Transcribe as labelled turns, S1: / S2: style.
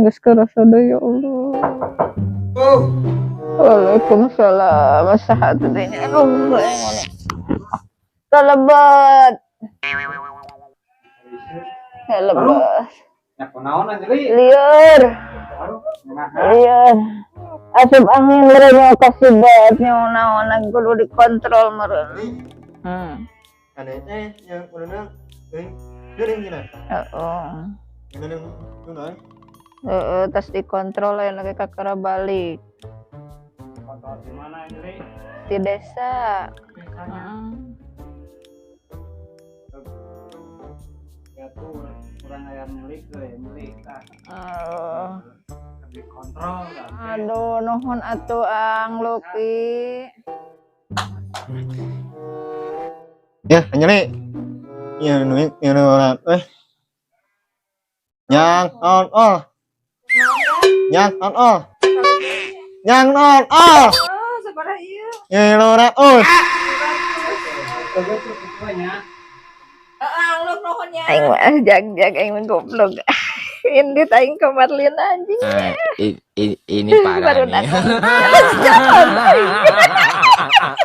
S1: Geus karasa deui ya Allah. Waalaikumsalam. Saha teh nya? Aduh, kalebet. Kalebet. Lieur. Lieur. Asup angin merenya kasibat naon kudu dikontrol meureun.
S2: Aneh yang urang geuning cenah.
S1: Heeh.
S2: Geuning
S1: Tas dikontrol ya lagi kakara balik.
S3: Kontrol di mana ini?
S1: Di desa.
S3: Ya tuh kurang ayam milik kah? Dikontrol kan?
S1: Aduh, nuhun atuh Ang Lupi.
S2: Ya, nyeri. Ya, nuing, ya orang. Yang on. Yang on. Yang on.
S1: Sabaraha ieu?
S2: Ya, orang.
S1: Ang Lup nuhun nya. Aing mah jag aing mah goblok. Ini aing kamarlieun anjing.
S4: Ini parah
S1: Baru
S4: nih.
S1: datang. Jangan.